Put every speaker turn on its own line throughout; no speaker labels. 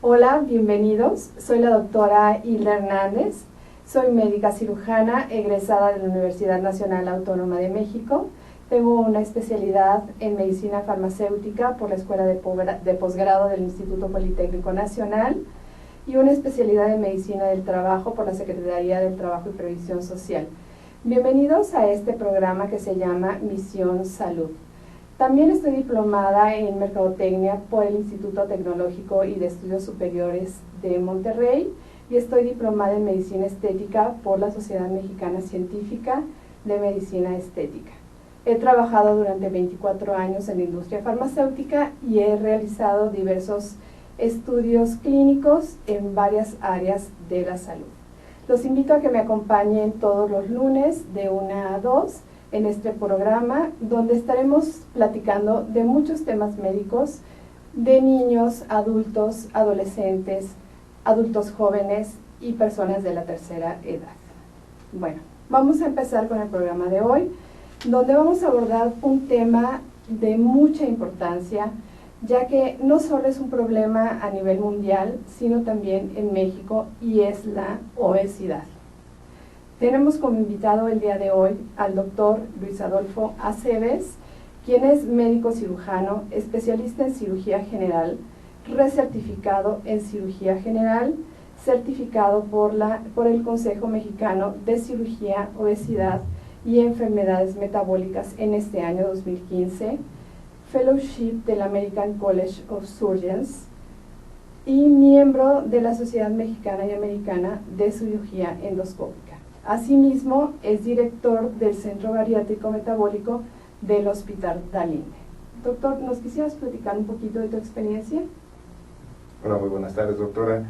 Hola, bienvenidos. Soy la doctora Hilda Hernández. Soy médica cirujana egresada de la Universidad Nacional Autónoma de México. Tengo una especialidad en medicina farmacéutica por la Escuela de Posgrado del Instituto Politécnico Nacional y una especialidad en medicina del trabajo por la Secretaría del Trabajo y Previsión Social. Bienvenidos a este programa que se llama Misión Salud. También estoy diplomada en Mercadotecnia por el Instituto Tecnológico y de Estudios Superiores de Monterrey y estoy diplomada en Medicina Estética por la Sociedad Mexicana Científica de Medicina Estética. He trabajado durante 24 años en la industria farmacéutica y he realizado diversos estudios clínicos en varias áreas de la salud. Los invito a que me acompañen todos los lunes de 1 a 2 en este programa, donde estaremos platicando de muchos temas médicos, de niños, adultos, adolescentes, adultos jóvenes y personas de la tercera edad. Bueno, vamos a empezar con el programa de hoy, donde vamos a abordar un tema de mucha importancia, ya que no solo es un problema a nivel mundial, sino también en México, y es la obesidad. Tenemos como invitado el día de hoy al doctor Luis Adolfo Aceves, quien es médico cirujano, especialista en cirugía general, recertificado en cirugía general, certificado por el Consejo Mexicano de Cirugía, Obesidad y Enfermedades Metabólicas en este año 2015, Fellowship del American College of Surgeons y miembro de la Sociedad Mexicana y Americana de Cirugía Endoscópica. Asimismo, es director del Centro Bariátrico Metabólico del Hospital Dalinde. Doctor, ¿nos quisieras platicar un poquito de tu experiencia?
Hola, muy buenas tardes, doctora.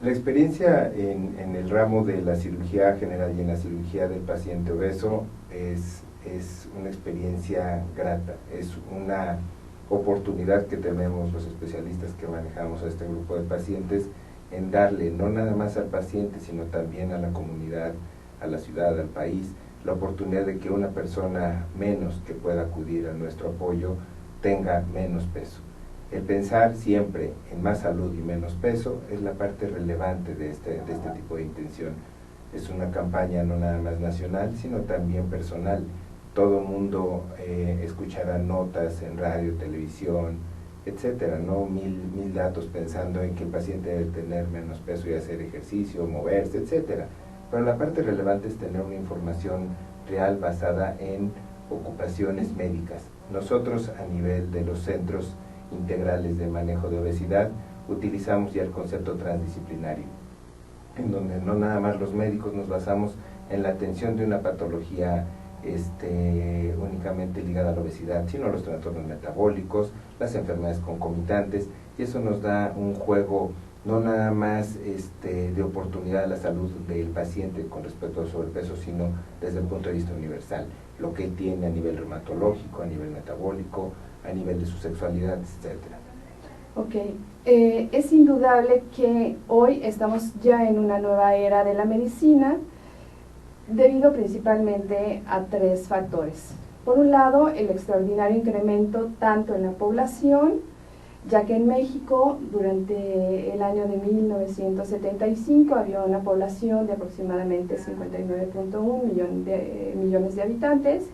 La experiencia en el ramo de la cirugía general y en la cirugía del paciente obeso es una experiencia grata, es una oportunidad que tenemos los especialistas que manejamos a este grupo de pacientes en darle no nada más al paciente, sino también a la comunidad, a la ciudad, al país, la oportunidad de que una persona menos que pueda acudir a nuestro apoyo tenga menos peso. El pensar siempre en más salud y menos peso es la parte relevante de este tipo de intención. Es una campaña no nada más nacional, sino también personal. Todo mundo escuchará notas en radio, televisión, etcétera, ¿no? Mil datos pensando en que el paciente debe tener menos peso y hacer ejercicio, moverse, etcétera. Pero la parte relevante es tener una información real basada en ocupaciones médicas. Nosotros, a nivel de los centros integrales de manejo de obesidad, utilizamos ya el concepto transdisciplinario, en donde no nada más los médicos nos basamos en la atención de una patología únicamente ligada a la obesidad, sino los trastornos metabólicos, las enfermedades concomitantes, y eso nos da un juego no nada más de oportunidad a la salud del paciente con respecto al sobrepeso, sino desde el punto de vista universal, lo que él tiene a nivel reumatológico, a nivel metabólico, a nivel de su sexualidad, etcétera.
Ok, es indudable que hoy estamos ya en una nueva era de la medicina, debido principalmente a 3 factores. Por un lado, el extraordinario incremento tanto en la población, ya que en México durante el año de 1975 había una población de aproximadamente 59.1 millones de habitantes,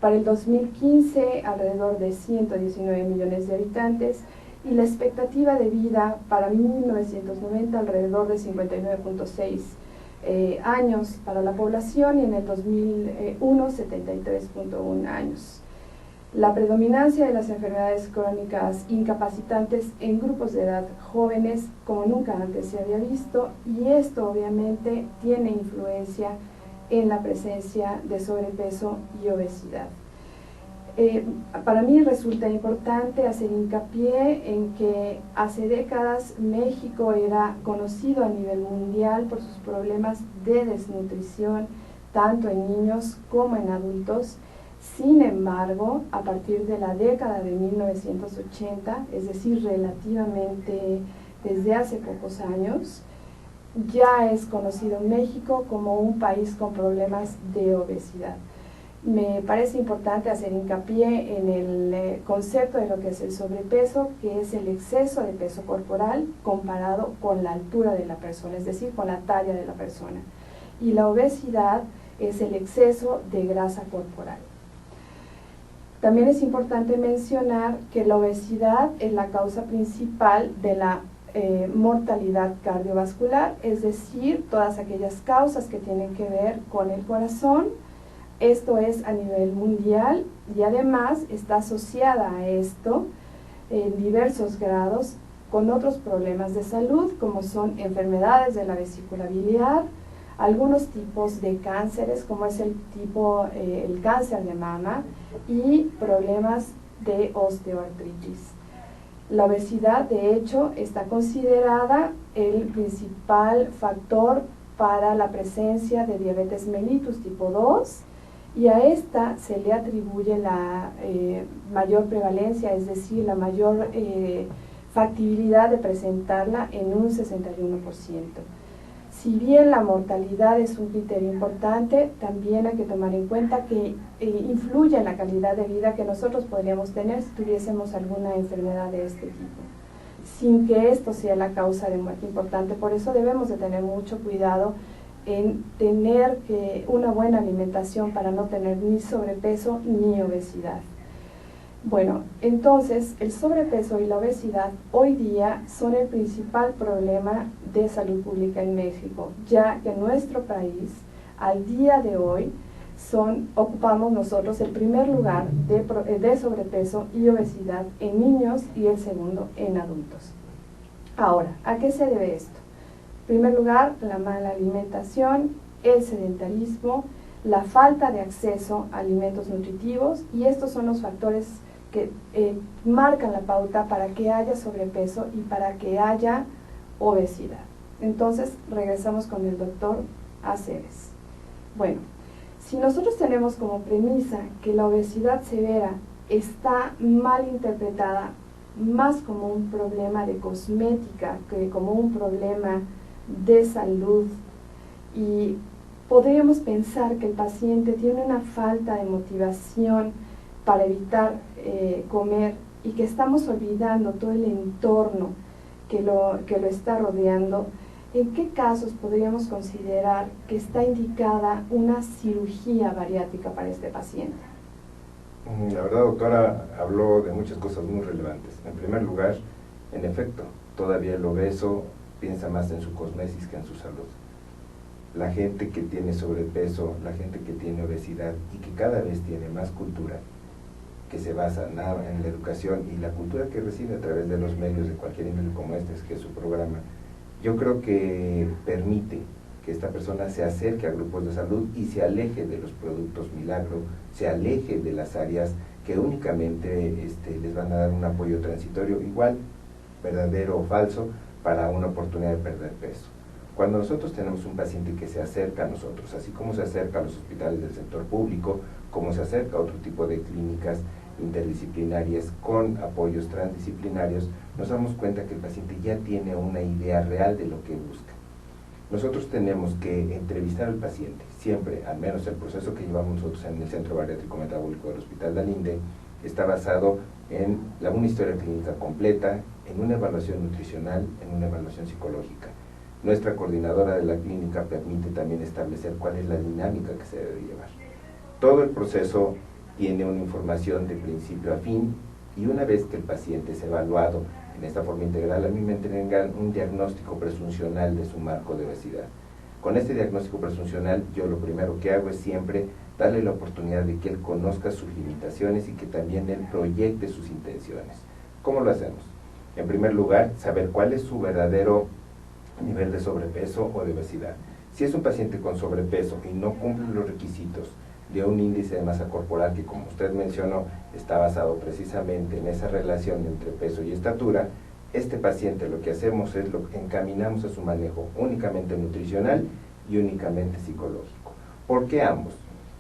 para el 2015 alrededor de 119 millones de habitantes y la expectativa de vida para 1990 alrededor de 59.6 años para la población y en el 2001 73.1 años. La predominancia de las enfermedades crónicas incapacitantes en grupos de edad jóvenes como nunca antes se había visto, y esto obviamente tiene influencia en la presencia de sobrepeso y obesidad. Para mí resulta importante hacer hincapié en que hace décadas México era conocido a nivel mundial por sus problemas de desnutrición, tanto en niños como en adultos. Sin embargo, a partir de la década de 1980, es decir, relativamente desde hace pocos años, ya es conocido México como un país con problemas de obesidad. me parece importante hacer hincapié en el concepto de lo que es el sobrepeso, que es el exceso de peso corporal comparado con la altura de la persona, es decir, con la talla de la persona. Y la obesidad es el exceso de grasa corporal. También es importante mencionar que la obesidad es la causa principal de la mortalidad cardiovascular, es decir, todas aquellas causas que tienen que ver con el corazón. Esto es a nivel mundial y además está asociada a esto en diversos grados con otros problemas de salud, como son enfermedades de la vesícula biliar, algunos tipos de cánceres, como es el cáncer de mama, y problemas de osteoartritis. La obesidad, de hecho, está considerada el principal factor para la presencia de diabetes mellitus tipo 2, y a esta se le atribuye la mayor prevalencia, es decir, la mayor factibilidad de presentarla en un 61%. Si bien la mortalidad es un criterio importante, también hay que tomar en cuenta que influye en la calidad de vida que nosotros podríamos tener si tuviésemos alguna enfermedad de este tipo, sin que esto sea la causa de muerte importante. Por eso debemos de tener mucho cuidado en tener una buena alimentación para no tener ni sobrepeso ni obesidad. Bueno, entonces el sobrepeso y la obesidad hoy día son el principal problema de salud pública en México, ya que en nuestro país, al día de hoy, ocupamos nosotros el primer lugar de sobrepeso y obesidad en niños y el segundo en adultos. Ahora, ¿a qué se debe esto? En primer lugar, la mala alimentación, el sedentarismo, la falta de acceso a alimentos nutritivos, y estos son los factores que marcan la pauta para que haya sobrepeso y para que haya obesidad. Entonces, regresamos con el doctor Aceves. Bueno, si nosotros tenemos como premisa que la obesidad severa está mal interpretada, más como un problema de cosmética que como un problema de salud, y podríamos pensar que el paciente tiene una falta de motivación para evitar comer y que estamos olvidando todo el entorno que lo está rodeando, ¿en qué casos podríamos considerar que está indicada una cirugía bariátrica para este paciente?
La verdad, doctora, habló de muchas cosas muy relevantes. En primer lugar, en efecto, todavía el obeso piensa más en su cosmesis que en su salud. La gente que tiene sobrepeso, la gente que tiene obesidad y que cada vez tiene más cultura, que se basa en la educación y la cultura que recibe a través de los medios de cualquier nivel como este, que es su programa, yo creo que permite que esta persona se acerque a grupos de salud y se aleje de los productos milagro, se aleje de las áreas que únicamente les van a dar un apoyo transitorio, igual, verdadero o falso, para una oportunidad de perder peso. Cuando nosotros tenemos un paciente que se acerca a nosotros, así como se acerca a los hospitales del sector público, como se acerca a otro tipo de clínicas interdisciplinarias con apoyos transdisciplinarios, nos damos cuenta que el paciente ya tiene una idea real de lo que busca. Nosotros tenemos que entrevistar al paciente, siempre, al menos el proceso que llevamos nosotros en el Centro Bariátrico Metabólico del Hospital Dalinde, está basado en una historia clínica completa, en una evaluación nutricional, en una evaluación psicológica. Nuestra coordinadora de la clínica permite también establecer cuál es la dinámica que se debe llevar. Todo el proceso tiene una información de principio a fin, y una vez que el paciente es evaluado en esta forma integral, a mí me entregan un diagnóstico presuncional de su marco de obesidad. Con este diagnóstico presuncional, yo lo primero que hago es siempre darle la oportunidad de que él conozca sus limitaciones y que también él proyecte sus intenciones. ¿Cómo lo hacemos? En primer lugar, saber cuál es su verdadero nivel de sobrepeso o de obesidad. Si es un paciente con sobrepeso y no cumple los requisitos de un índice de masa corporal que, como usted mencionó, está basado precisamente en esa relación entre peso y estatura, este paciente lo que hacemos es lo encaminamos a su manejo únicamente nutricional y únicamente psicológico. ¿Por qué ambos?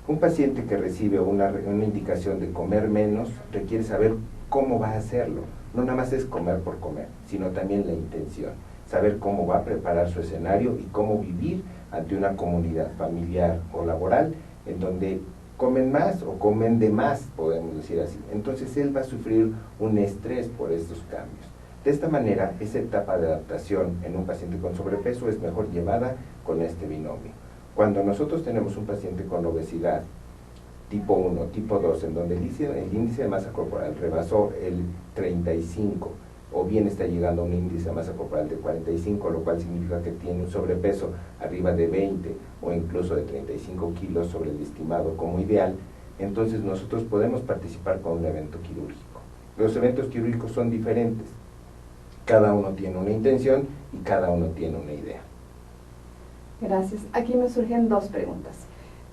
Un paciente que recibe una indicación de comer menos requiere saber cómo va a hacerlo. No nada más es comer por comer, sino también la intención. Saber cómo va a preparar su escenario y cómo vivir ante una comunidad familiar o laboral en donde comen más o comen de más, podemos decir así. Entonces él va a sufrir un estrés por estos cambios. De esta manera, esa etapa de adaptación en un paciente con sobrepeso es mejor llevada con este binomio. Cuando nosotros tenemos un paciente con obesidad tipo 1, tipo 2, en donde el índice de masa corporal rebasó el 35, o bien está llegando a un índice de masa corporal de 45, lo cual significa que tiene un sobrepeso arriba de 20 o incluso de 35 kilos sobre el estimado como ideal, entonces nosotros podemos participar con un evento quirúrgico. Los eventos quirúrgicos son diferentes. Cada uno tiene una intención y cada uno tiene una idea.
Gracias. Aquí me surgen dos preguntas.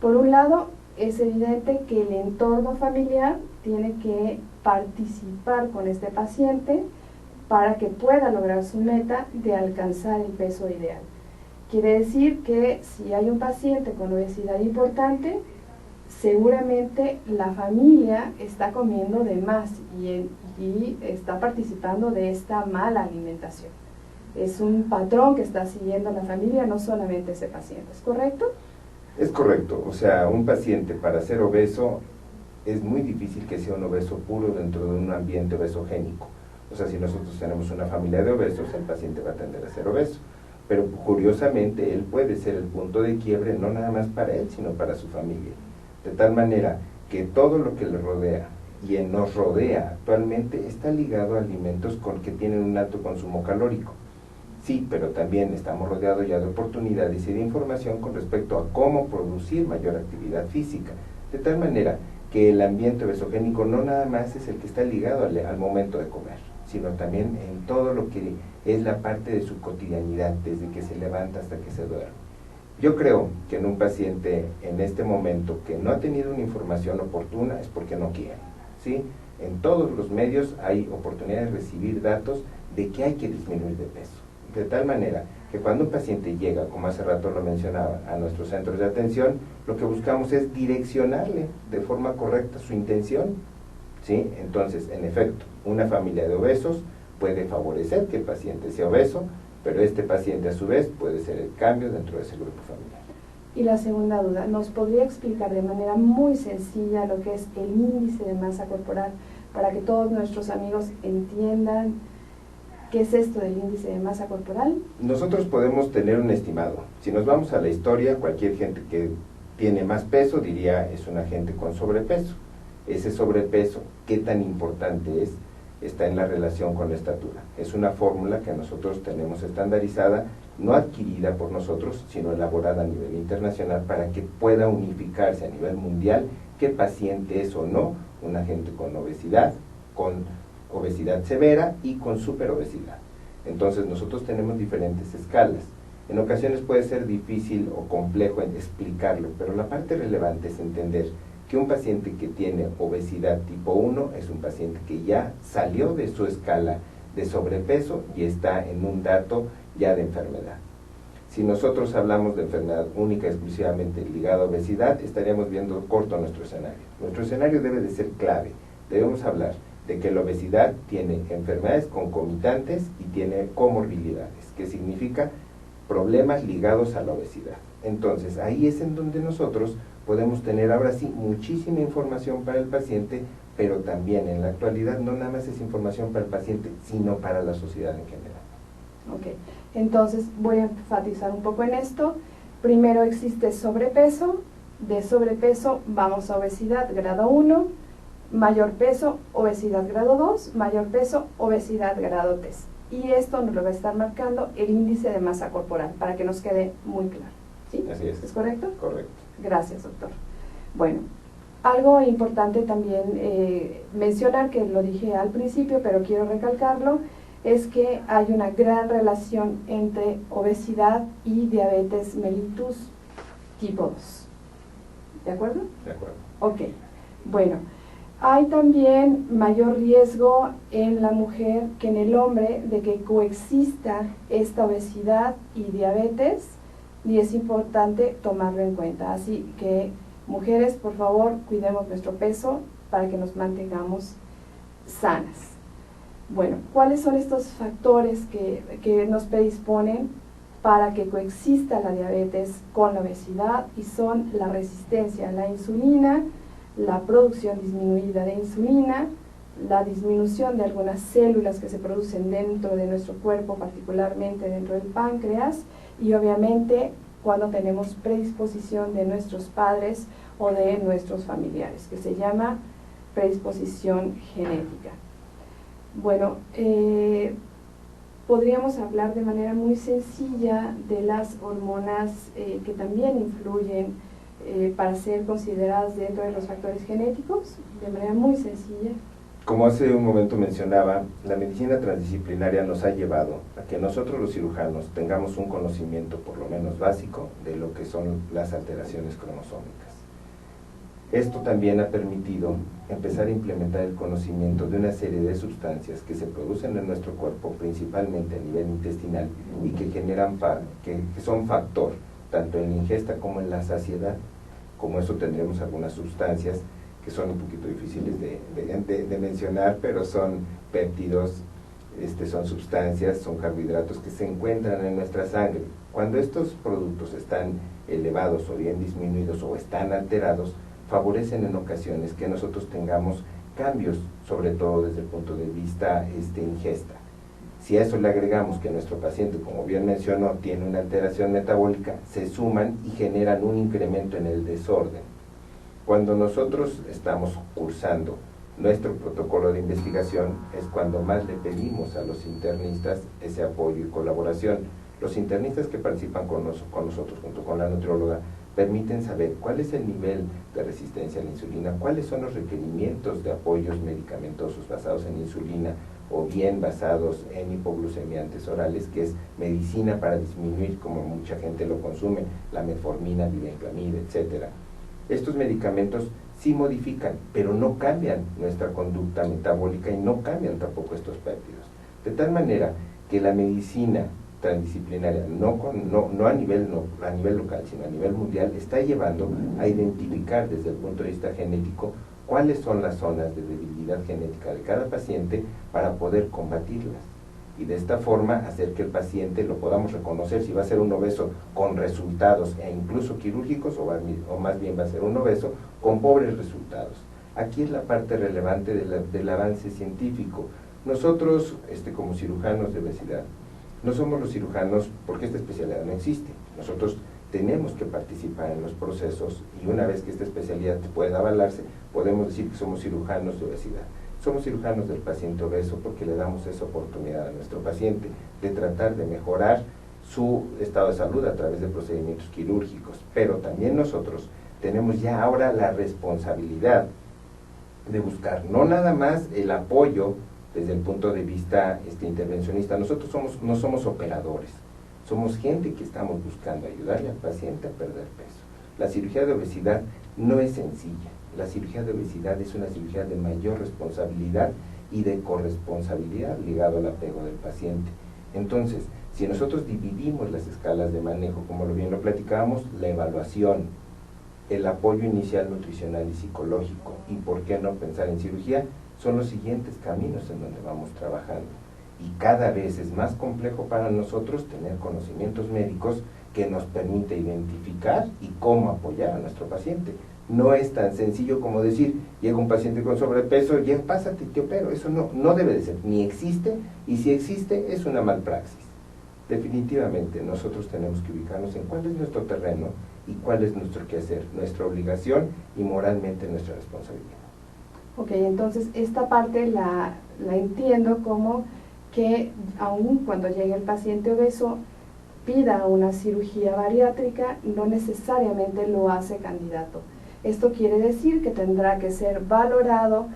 Por un lado, es evidente que el entorno familiar tiene que participar con este paciente para que pueda lograr su meta de alcanzar el peso ideal. Quiere decir que si hay un paciente con obesidad importante, seguramente la familia está comiendo de más y está participando de esta mala alimentación. Es un patrón que está siguiendo la familia, no solamente ese paciente, ¿es correcto?
Es correcto, o sea, un paciente para ser obeso es muy difícil que sea un obeso puro dentro de un ambiente obesogénico. O sea, si nosotros tenemos una familia de obesos, el paciente va a tender a ser obeso. Pero curiosamente, él puede ser el punto de quiebre no nada más para él, sino para su familia. De tal manera que todo lo que le rodea y nos rodea actualmente está ligado a alimentos que tienen un alto consumo calórico. Sí, pero también estamos rodeados ya de oportunidades y de información con respecto a cómo producir mayor actividad física. De tal manera que el ambiente obesogénico no nada más es el que está ligado al momento de comer, sino también en todo lo que es la parte de su cotidianidad, desde que se levanta hasta que se duerme. Yo creo que en un paciente en este momento que no ha tenido una información oportuna es porque no quiere, ¿sí? En todos los medios hay oportunidad de recibir datos de que hay que disminuir de peso. De tal manera que cuando un paciente llega, como hace rato lo mencionaba, a nuestros centros de atención, lo que buscamos es direccionarle de forma correcta su intención, ¿sí? Entonces, en efecto, una familia de obesos puede favorecer que el paciente sea obeso, pero este paciente a su vez puede ser el cambio dentro de ese grupo familiar.
Y la segunda duda, ¿nos podría explicar de manera muy sencilla lo que es el índice de masa corporal para que todos nuestros amigos entiendan qué es esto del índice de masa corporal?
Nosotros podemos tener un estimado. Si nos vamos a la historia, cualquier gente que tiene más peso diría es una gente con sobrepeso. Ese sobrepeso, ¿qué tan importante es? Está en la relación con la estatura. Es una fórmula que nosotros tenemos estandarizada, no adquirida por nosotros, sino elaborada a nivel internacional para que pueda unificarse a nivel mundial qué paciente es o no una gente con obesidad severa y con superobesidad. Entonces nosotros tenemos diferentes escalas. En ocasiones puede ser difícil o complejo explicarlo, pero la parte relevante es entender que un paciente que tiene obesidad tipo 1 es un paciente que ya salió de su escala de sobrepeso y está en un dato ya de enfermedad. Si nosotros hablamos de enfermedad única exclusivamente ligada a obesidad, estaríamos viendo corto nuestro escenario. Nuestro escenario debe de ser clave. Debemos hablar de que la obesidad tiene enfermedades concomitantes y tiene comorbilidades, que significa problemas ligados a la obesidad. Entonces, ahí es en donde nosotros podemos tener ahora sí muchísima información para el paciente, pero también en la actualidad no nada más es información para el paciente, sino para la sociedad en general.
Ok, entonces voy a enfatizar un poco en esto. Primero existe sobrepeso, de sobrepeso vamos a obesidad grado 1, mayor peso, obesidad grado 2, mayor peso, obesidad grado 3. Y esto nos lo va a estar marcando el índice de masa corporal, para que nos quede muy claro. ¿Sí?
Así es.
¿Es correcto?
Correcto.
Gracias, doctor. Bueno, algo importante también mencionar, que lo dije al principio, pero quiero recalcarlo, es que hay una gran relación entre obesidad y diabetes mellitus tipo 2. ¿De acuerdo?
De acuerdo.
Ok, bueno. Hay también mayor riesgo en la mujer que en el hombre de que coexista esta obesidad y diabetes, y es importante tomarlo en cuenta. Así que, mujeres, por favor, cuidemos nuestro peso para que nos mantengamos sanas. Bueno, ¿cuáles son estos factores que nos predisponen para que coexista la diabetes con la obesidad, y son la resistencia a la insulina, la producción disminuida de insulina, la disminución de algunas células que se producen dentro de nuestro cuerpo, particularmente dentro del páncreas, y obviamente cuando tenemos predisposición de nuestros padres o de nuestros familiares, que se llama predisposición genética. Bueno, podríamos hablar de manera muy sencilla de las hormonas que también influyen para ser consideradas dentro de los factores genéticos, de manera muy sencilla.
Como hace un momento mencionaba, la medicina transdisciplinaria nos ha llevado a que nosotros los cirujanos tengamos un conocimiento por lo menos básico de lo que son las alteraciones cromosómicas. Esto también ha permitido empezar a implementar el conocimiento de una serie de sustancias que se producen en nuestro cuerpo, principalmente a nivel intestinal, y que generan que son factor tanto en la ingesta como en la saciedad. Como eso tendremos algunas sustancias que son un poquito difíciles de mencionar, pero son péptidos, son sustancias, son carbohidratos que se encuentran en nuestra sangre. Cuando estos productos están elevados o bien disminuidos o están alterados, favorecen en ocasiones que nosotros tengamos cambios, sobre todo desde el punto de vista ingesta. Si a eso le agregamos que nuestro paciente, como bien mencionó, tiene una alteración metabólica, se suman y generan un incremento en el desorden. Cuando nosotros estamos cursando nuestro protocolo de investigación es cuando más le pedimos a los internistas ese apoyo y colaboración. Los internistas que participan con nosotros junto con la nutrióloga permiten saber cuál es el nivel de resistencia a la insulina, cuáles son los requerimientos de apoyos medicamentosos basados en insulina o bien basados en hipoglucemiantes orales, que es medicina para disminuir, como mucha gente lo consume, la metformina, vibenclamida, etcétera. Estos medicamentos sí modifican, pero no cambian nuestra conducta metabólica y no cambian tampoco estos péptidos. De tal manera que la medicina transdisciplinaria, no a nivel local, sino a nivel mundial, está llevando a identificar desde el punto de vista genético cuáles son las zonas de debilidad genética de cada paciente para poder combatirlas. Y de esta forma hacer que el paciente lo podamos reconocer si va a ser un obeso con resultados e incluso quirúrgicos o más bien va a ser un obeso con pobres resultados. Aquí es la parte relevante del avance científico. Nosotros, como cirujanos de obesidad, no somos los cirujanos porque esta especialidad no existe. Nosotros tenemos que participar en los procesos y una vez que esta especialidad pueda avalarse, podemos decir que somos cirujanos de obesidad. Somos cirujanos del paciente obeso porque le damos esa oportunidad a nuestro paciente de tratar de mejorar su estado de salud a través de procedimientos quirúrgicos. Pero también nosotros tenemos ya ahora la responsabilidad de buscar no nada más el apoyo desde el punto de vista intervencionista. Nosotros no somos operadores, somos gente que estamos buscando ayudarle al paciente a perder peso. La cirugía de obesidad no es sencilla. La cirugía de obesidad es una cirugía de mayor responsabilidad y de corresponsabilidad ligado al apego del paciente. Entonces, si nosotros dividimos las escalas de manejo, como bien lo platicábamos, la evaluación, el apoyo inicial nutricional y psicológico, y por qué no pensar en cirugía, son los siguientes caminos en donde vamos trabajando. Y cada vez es más complejo para nosotros tener conocimientos médicos que nos permite identificar y cómo apoyar a nuestro paciente. No es tan sencillo como decir, llega un paciente con sobrepeso, ya pásate, te opero. Eso no debe de ser, ni existe, y si existe es una malpraxis. Definitivamente nosotros tenemos que ubicarnos en cuál es nuestro terreno y cuál es nuestro quehacer, nuestra obligación y moralmente nuestra responsabilidad.
Ok, entonces esta parte la entiendo como que aun cuando llegue el paciente obeso, pida una cirugía bariátrica, no necesariamente lo hace candidato. Esto quiere decir que tendrá que ser valorado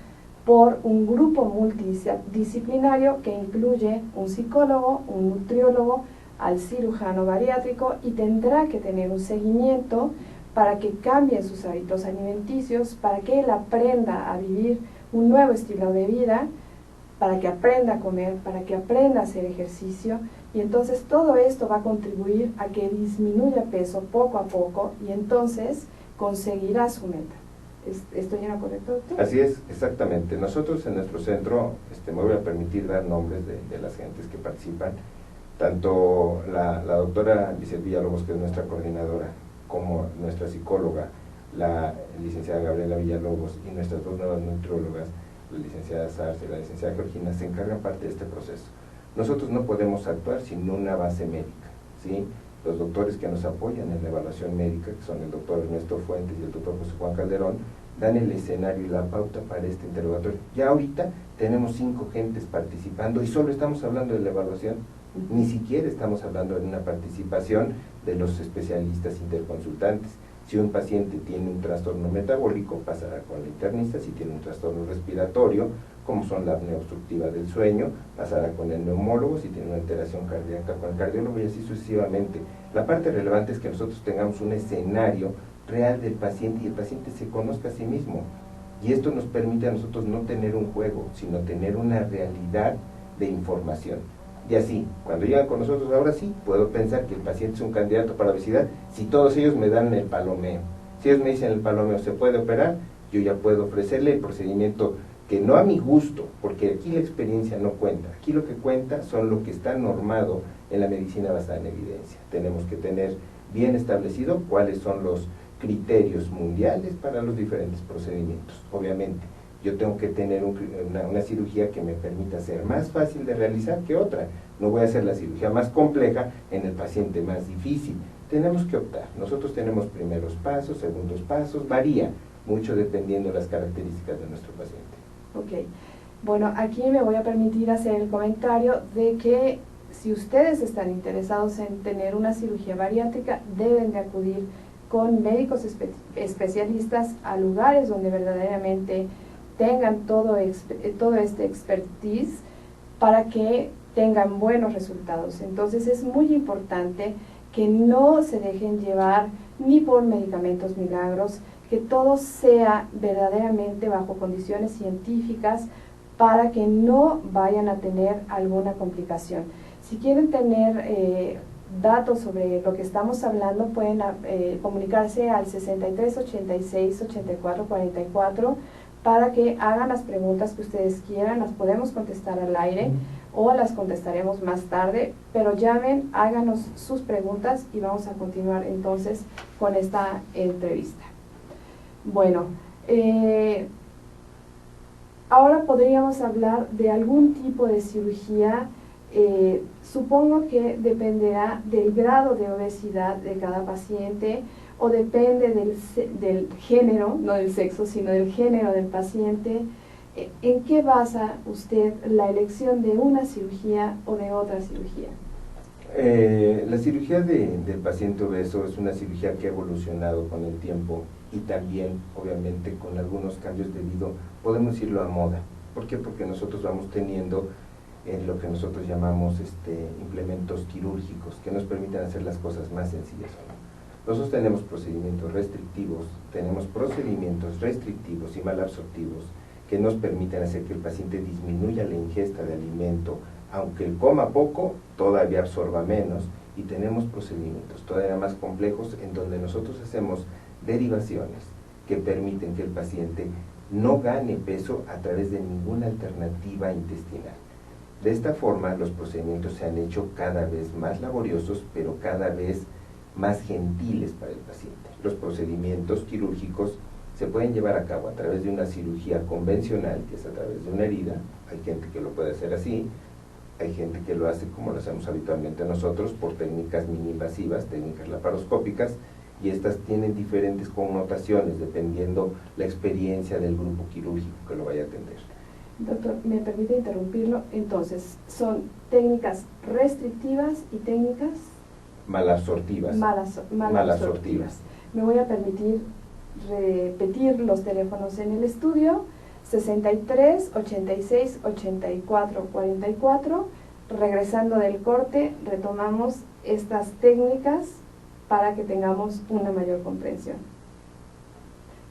por un grupo multidisciplinario que incluye un psicólogo, un nutriólogo, al cirujano bariátrico, y tendrá que tener un seguimiento para que cambien sus hábitos alimenticios, para que él aprenda a vivir un nuevo estilo de vida, para que aprenda a comer, para que aprenda a hacer ejercicio, y entonces todo esto va a contribuir a que disminuya peso poco a poco y entonces conseguirá su meta. ¿Estoy en lo correcto, doctor?
Así es, exactamente. Nosotros en nuestro centro, me voy a permitir dar nombres de las gentes que participan. Tanto la doctora Lizeth Villalobos, que es nuestra coordinadora, como nuestra psicóloga, la licenciada Gabriela Villalobos, y nuestras dos nuevas nutriólogas, la licenciada Sarce y la licenciada Georgina, se encargan parte de este proceso. Nosotros no podemos actuar sin una base médica, ¿sí? Los doctores que nos apoyan en la evaluación médica, que son el doctor Ernesto Fuentes y el doctor José Juan Calderón, dan el escenario y la pauta para este interrogatorio. Ya ahorita tenemos 5 gentes participando y solo estamos hablando de la evaluación, ni siquiera estamos hablando de una participación de los especialistas interconsultantes. Si un paciente tiene un trastorno metabólico, pasará con la internista. Si tiene un trastorno respiratorio, como son la apnea obstructiva del sueño, pasará con el neumólogo. Si tiene una alteración cardíaca, con el cardiólogo, y así sucesivamente. La parte relevante es que nosotros tengamos un escenario real del paciente y el paciente se conozca a sí mismo. Y esto nos permite a nosotros no tener un juego, sino tener una realidad de información. Y así, cuando llegan con nosotros, ahora sí, puedo pensar que el paciente es un candidato para obesidad si todos ellos me dan el palomeo. Si ellos me dicen el palomeo se puede operar, yo ya puedo ofrecerle el procedimiento que no a mi gusto, porque aquí la experiencia no cuenta. Aquí lo que cuenta son lo que está normado en la medicina basada en evidencia. Tenemos que tener bien establecido cuáles son los criterios mundiales para los diferentes procedimientos. Obviamente, yo tengo que tener una cirugía que me permita ser más fácil de realizar que otra. No voy a hacer la cirugía más compleja en el paciente más difícil. Tenemos que optar. Nosotros tenemos primeros pasos, segundos pasos, varía mucho dependiendo de las características de nuestro paciente.
Ok. Bueno, aquí me voy a permitir hacer el comentario de que si ustedes están interesados en tener una cirugía bariátrica, deben de acudir con médicos especialistas a lugares donde verdaderamente tengan todo este expertise para que tengan buenos resultados. Entonces es muy importante que no se dejen llevar ni por medicamentos milagros, que todo sea verdaderamente bajo condiciones científicas para que no vayan a tener alguna complicación. Si quieren tener datos sobre lo que estamos hablando, pueden comunicarse al 63 86 84 44 para que hagan las preguntas que ustedes quieran. Las podemos contestar al aire o las contestaremos más tarde, pero llamen, háganos sus preguntas y vamos a continuar entonces con esta entrevista. Bueno, ahora podríamos hablar de algún tipo de cirugía. Supongo que dependerá del grado de obesidad de cada paciente, o depende del género, no del sexo, sino del género del paciente. ¿En qué basa usted la elección de una cirugía o de otra cirugía?
La cirugía del paciente obeso es una cirugía que ha evolucionado con el tiempo y también, obviamente, con algunos cambios debido, podemos decirlo, a moda. ¿Por qué? Porque nosotros vamos teniendo lo que nosotros llamamos implementos quirúrgicos que nos permiten hacer las cosas más sencillas. Nosotros tenemos procedimientos restrictivos, tenemos procedimientos restrictivos y malabsortivos que nos permiten hacer que el paciente disminuya la ingesta de alimento, aunque él coma poco, todavía absorba menos, y tenemos procedimientos todavía más complejos en donde nosotros hacemos derivaciones que permiten que el paciente no gane peso a través de ninguna alternativa intestinal. De esta forma, los procedimientos se han hecho cada vez más laboriosos, pero cada vez más gentiles para el paciente. Los procedimientos quirúrgicos se pueden llevar a cabo a través de una cirugía convencional, que es a través de una herida. Hay gente que lo puede hacer así, hay gente que lo hace como lo hacemos habitualmente nosotros, por técnicas mini-invasivas, técnicas laparoscópicas, y estas tienen diferentes connotaciones dependiendo la experiencia del grupo quirúrgico que lo vaya a atender.
Doctor, ¿me permite interrumpirlo? Entonces, son técnicas restrictivas y técnicas
malabsortivas.
Malabsortivas. Me voy a permitir repetir los teléfonos en el estudio: 63 86 84 44. Regresando del corte, retomamos estas técnicas para que tengamos una mayor comprensión.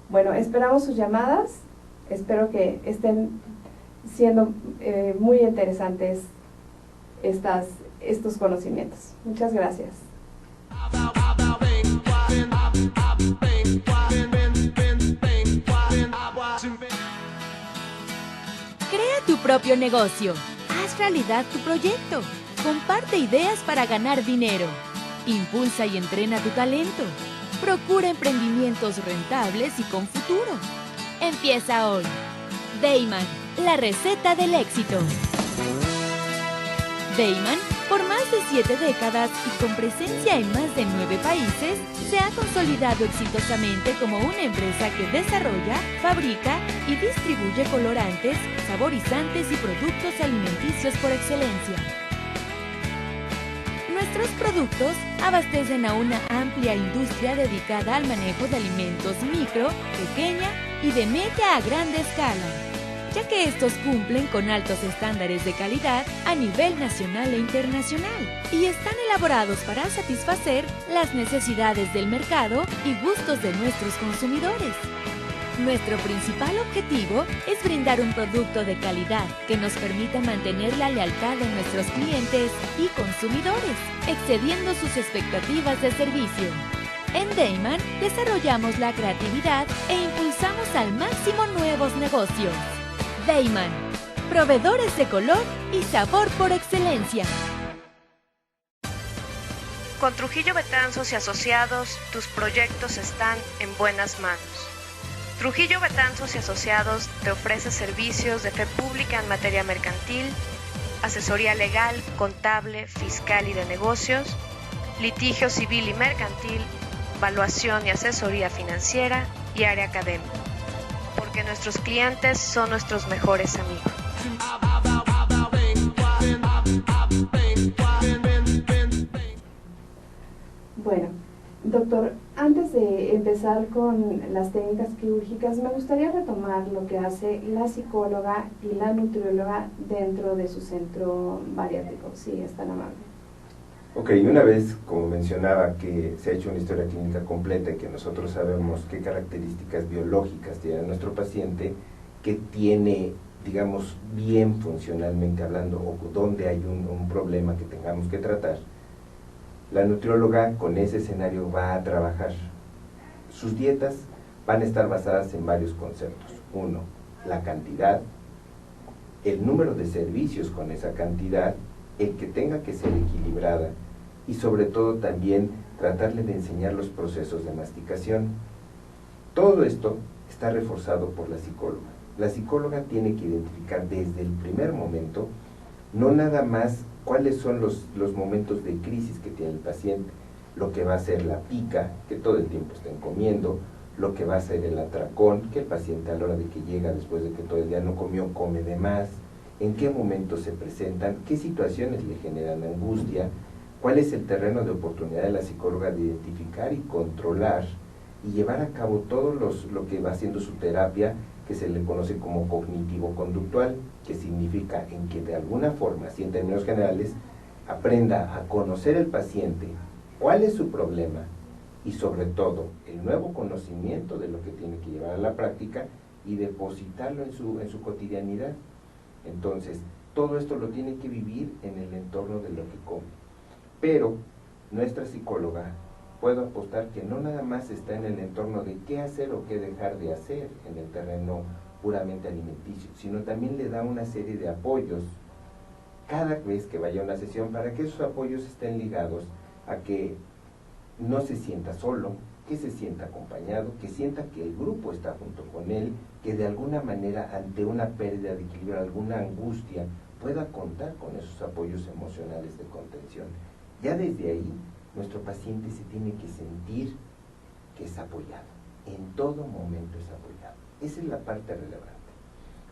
Bueno, esperamos sus llamadas. Espero que estén siendo muy interesantes estos conocimientos. Muchas gracias.
Crea tu propio negocio. Haz realidad tu proyecto. Comparte ideas para ganar dinero. Impulsa y entrena tu talento. Procura emprendimientos rentables y con futuro. Empieza hoy. Dayman, la receta del éxito. Dayman, por más de 7 décadas y con presencia en más de 9 países, se ha consolidado exitosamente como una empresa que desarrolla, fabrica y distribuye colorantes, saborizantes y productos alimenticios por excelencia. Nuestros productos abastecen a una amplia industria dedicada al manejo de alimentos micro, pequeña y de media a grande escala, ya que estos cumplen con altos estándares de calidad a nivel nacional e internacional y están elaborados para satisfacer las necesidades del mercado y gustos de nuestros consumidores. Nuestro principal objetivo es brindar un producto de calidad que nos permita mantener la lealtad de nuestros clientes y consumidores, excediendo sus expectativas de servicio. En Dayman desarrollamos la creatividad e impulsamos al máximo nuevos negocios. Dayman, proveedores de color y sabor por excelencia.
Con Trujillo Betanzos y Asociados, tus proyectos están en buenas manos. Trujillo Betanzos y Asociados te ofrece servicios de fe pública en materia mercantil, asesoría legal, contable, fiscal y de negocios, litigio civil y mercantil, evaluación y asesoría financiera y área académica. Porque nuestros clientes son nuestros mejores amigos.
Bueno, doctor, antes de empezar con las técnicas quirúrgicas, me gustaría retomar lo que hace la psicóloga y la nutrióloga dentro de su centro bariátrico, si es tan amable.
Ok, una vez, como mencionaba, que se ha hecho una historia clínica completa y que nosotros sabemos qué características biológicas tiene nuestro paciente, que tiene, digamos, bien funcionalmente hablando, o donde hay un problema que tengamos que tratar, la nutrióloga con ese escenario va a trabajar. Sus dietas van a estar basadas en varios conceptos. Uno, la cantidad, el número de servicios con esa cantidad, el que tenga que ser equilibrada y sobre todo también tratarle de enseñar los procesos de masticación. Todo esto está reforzado por la psicóloga. La psicóloga tiene que identificar desde el primer momento, no nada más cuáles son los momentos de crisis que tiene el paciente, lo que va a ser la pica, que todo el tiempo estén comiendo, lo que va a ser el atracón, que el paciente a la hora de que llega después de que todo el día no comió, come de más, en qué momentos se presentan, qué situaciones le generan angustia, cuál es el terreno de oportunidad de la psicóloga de identificar y controlar y llevar a cabo todo lo que va haciendo su terapia, que se le conoce como cognitivo-conductual, que significa en que de alguna forma, así en términos generales, aprenda a conocer el paciente, cuál es su problema y sobre todo el nuevo conocimiento de lo que tiene que llevar a la práctica y depositarlo en su cotidianidad. Entonces, todo esto lo tiene que vivir en el entorno de lo que come. Pero nuestra psicóloga, puedo apostar que no nada más está en el entorno de qué hacer o qué dejar de hacer en el terreno puramente alimenticio, sino también le da una serie de apoyos cada vez que vaya a una sesión para que esos apoyos estén ligados a que no se sienta solo, que se sienta acompañado, que sienta que el grupo está junto con él, que de alguna manera ante una pérdida de equilibrio, alguna angustia, pueda contar con esos apoyos emocionales de contención. Ya desde ahí, nuestro paciente se tiene que sentir que es apoyado, en todo momento es apoyado. Esa es la parte relevante.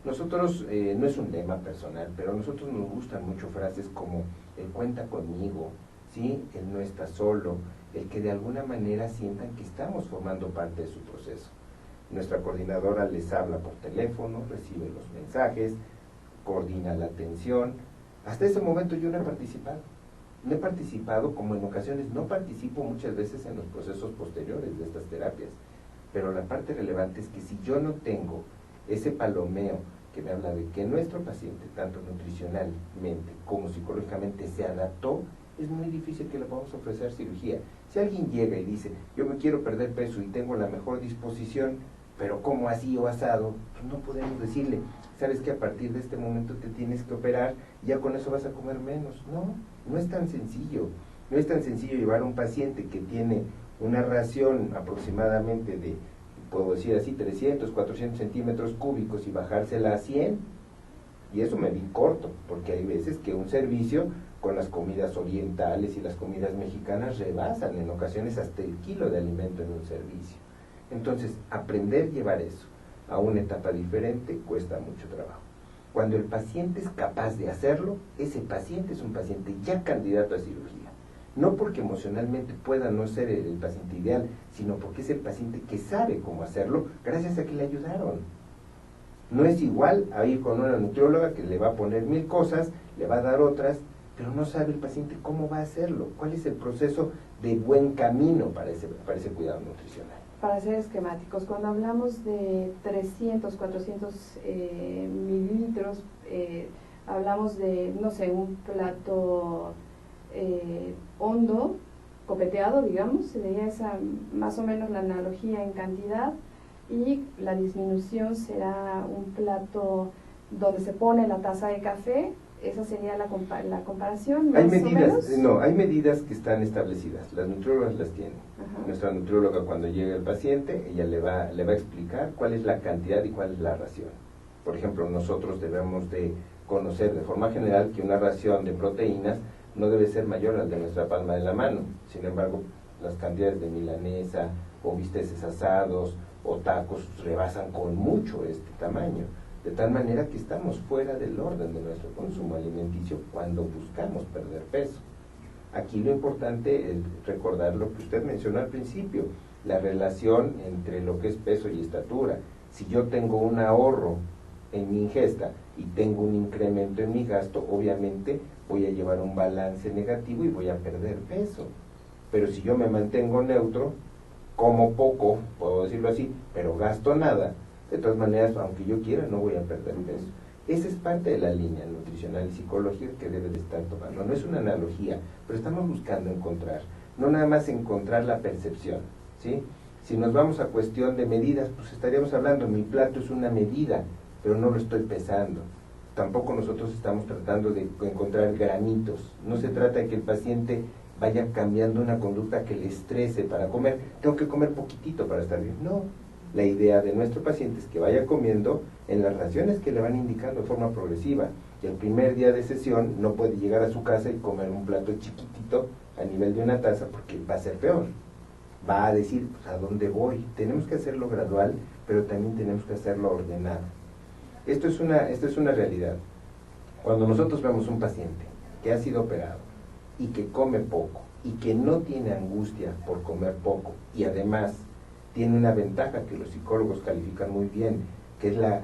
Nosotros, no es un lema personal, pero a nosotros nos gustan mucho frases como el cuenta conmigo, ¿sí? El no está solo, el que de alguna manera sientan que estamos formando parte de su proceso. Nuestra coordinadora les habla por teléfono, recibe los mensajes, coordina la atención. Hasta ese momento yo no he participado. No he participado, como en ocasiones no participo muchas veces en los procesos posteriores de estas terapias. Pero la parte relevante es que si yo no tengo ese palomeo que me habla de que nuestro paciente, tanto nutricionalmente como psicológicamente, se adaptó, es muy difícil que le podamos ofrecer cirugía. Si alguien llega y dice, yo me quiero perder peso y tengo la mejor disposición, pero ¿cómo así o asado? Pues no podemos decirle, sabes que a partir de este momento te tienes que operar, y ya con eso vas a comer menos. No, no es tan sencillo. No es tan sencillo llevar a un paciente que tiene una ración aproximadamente de, puedo decir así, 300, 400 centímetros cúbicos y bajársela a 100. Y eso me vi corto, porque hay veces que un servicio con las comidas orientales y las comidas mexicanas rebasan en ocasiones hasta el kilo de alimento en un servicio. Entonces, aprender a llevar eso a una etapa diferente cuesta mucho trabajo. Cuando el paciente es capaz de hacerlo, ese paciente es un paciente ya candidato a cirugía. No porque emocionalmente pueda no ser el paciente ideal, sino porque es el paciente que sabe cómo hacerlo gracias a que le ayudaron. No es igual a ir con una nutrióloga que le va a poner 1000 cosas, le va a dar otras, pero no sabe el paciente cómo va a hacerlo, cuál es el proceso de buen camino para ese cuidado nutricional.
Para ser esquemáticos, cuando hablamos de 300, 400 mililitros, hablamos de, no sé, un plato hondo, copeteado, digamos, sería esa más o menos la analogía en cantidad, y la disminución será un plato donde se pone la taza de café. Esa sería la comparación, más
hay medidas,
o menos.
No, hay medidas que están establecidas, las nutriólogas las tienen.
Ajá.
Nuestra nutrióloga, cuando llega el paciente, ella le va a explicar cuál es la cantidad y cuál es la ración. Por ejemplo, nosotros debemos de conocer de forma general que una ración de proteínas no debe ser mayor al de nuestra palma de la mano. Sin embargo, las cantidades de milanesa o bisteces asados o tacos rebasan con mucho este tamaño, de tal manera que estamos fuera del orden de nuestro consumo alimenticio cuando buscamos perder peso. Aquí lo importante es recordar lo que usted mencionó al principio, la relación entre lo que es peso y estatura. Si yo tengo un ahorro en mi ingesta y tengo un incremento en mi gasto, obviamente voy a llevar un balance negativo y voy a perder peso. Pero si yo me mantengo neutro, como poco, puedo decirlo así, pero gasto nada, de todas maneras, aunque yo quiera, no voy a perder peso. Esa es parte de la línea nutricional y psicológica que debe de estar tomando. No es una analogía, pero estamos buscando encontrar, no nada más encontrar la percepción, ¿sí? Si nos vamos a cuestión de medidas, pues estaríamos hablando, mi plato es una medida, pero no lo estoy pesando. Tampoco nosotros estamos tratando de encontrar granitos. No se trata de que el paciente vaya cambiando una conducta que le estrese para comer. Tengo que comer poquitito para estar bien. No. La idea de nuestro paciente es que vaya comiendo en las raciones que le van indicando de forma progresiva. Y el primer día de sesión no puede llegar a su casa y comer un plato chiquitito a nivel de una taza, porque va a ser peor. Va a decir, pues, ¿a dónde voy? Tenemos que hacerlo gradual, pero también tenemos que hacerlo ordenado. Esto es una realidad. Cuando nosotros vemos un paciente que ha sido operado y que come poco y que no tiene angustia por comer poco, y además tiene una ventaja que los psicólogos califican muy bien, que es la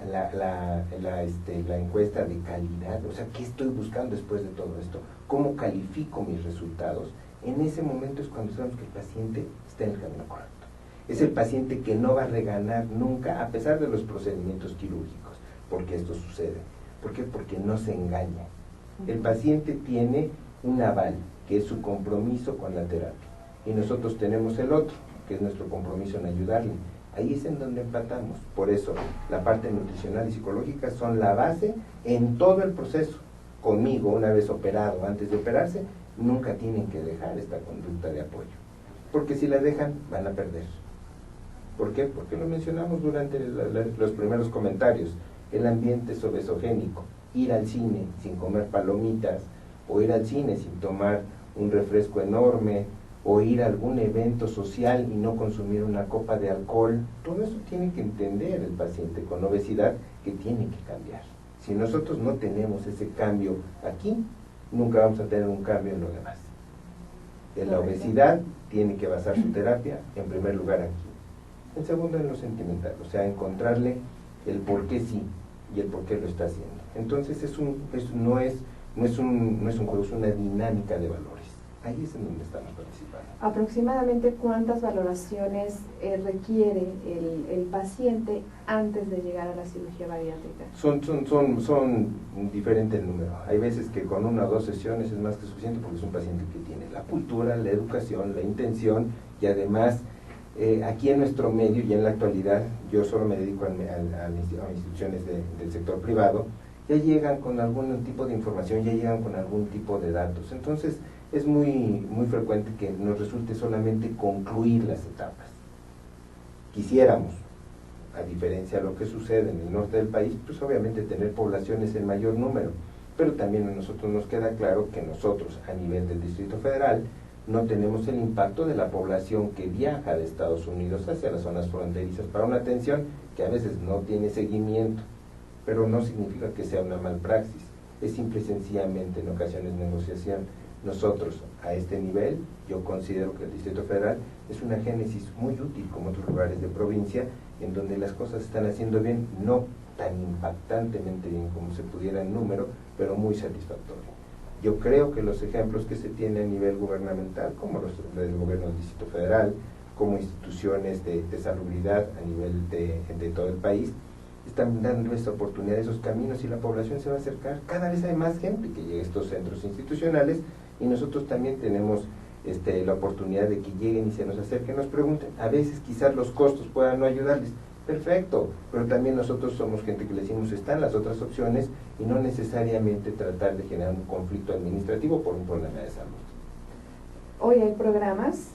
encuesta de calidad. O sea, ¿qué estoy buscando después de todo esto? ¿Cómo califico mis resultados? En ese momento es cuando sabemos que el paciente está en el camino correcto. Es el paciente que no va a reganar nunca, a pesar de los procedimientos quirúrgicos, porque esto sucede. ¿Por qué? Porque no se engaña. El paciente tiene un aval, que es su compromiso con la terapia, y nosotros tenemos el otro, que es nuestro compromiso en ayudarle. Ahí es en donde empatamos. Por eso, la parte nutricional y psicológica son la base en todo el proceso. Conmigo, una vez operado, antes de operarse, nunca tienen que dejar esta conducta de apoyo. Porque si la dejan, van a perder. ¿Por qué? Porque lo mencionamos durante los primeros comentarios. El ambiente es obesogénico. Ir al cine sin comer palomitas, o ir al cine sin tomar un refresco enorme, o ir a algún evento social y no consumir una copa de alcohol, todo eso tiene que entender el paciente con obesidad que tiene que cambiar. Si nosotros no tenemos ese cambio aquí, nunca vamos a tener un cambio en lo demás. En la obesidad tiene que basar su terapia, en primer lugar aquí. En segundo, en lo sentimental, o sea, encontrarle el por qué sí y el por qué lo está haciendo. Entonces no es un juego, es una dinámica de valores. Ahí es en donde estamos participando.
¿Aproximadamente cuántas valoraciones requiere el paciente antes de llegar a la cirugía bariátrica?
Son diferentes números. Hay veces que con 1 o 2 sesiones es más que suficiente, porque es un paciente que tiene la cultura, la educación, la intención, y además Aquí en nuestro medio y en la actualidad, yo solo me dedico a instituciones del sector privado, ya llegan con algún tipo de información, ya llegan con algún tipo de datos. Entonces es muy frecuente que nos resulte solamente concluir las etapas. Quisiéramos, a diferencia de lo que sucede en el norte del país, pues obviamente tener poblaciones en mayor número, pero también a nosotros nos queda claro que nosotros a nivel del Distrito Federal no tenemos el impacto de la población que viaja de Estados Unidos hacia las zonas fronterizas para una atención que a veces no tiene seguimiento, pero no significa que sea una malpraxis, es simple y sencillamente en ocasiones negociación. Nosotros a este nivel, yo considero que el Distrito Federal es una génesis muy útil como otros lugares de provincia, en donde las cosas se están haciendo bien, no tan impactantemente bien como se pudiera en número, pero muy satisfactorio. Yo creo que los ejemplos que se tienen a nivel gubernamental, como los del gobierno del Distrito Federal, como instituciones de salubridad a nivel de todo el país, están dando esta oportunidad, esos caminos, y la población se va a acercar. Cada vez hay más gente que llega a estos centros institucionales, y nosotros también tenemos la oportunidad de que lleguen y se nos acerquen, nos pregunten. A veces quizás los costos puedan no ayudarles, perfecto, pero también nosotros somos gente que le decimos están las otras opciones, y no necesariamente tratar de generar un conflicto administrativo por un problema de salud.
Hoy hay programas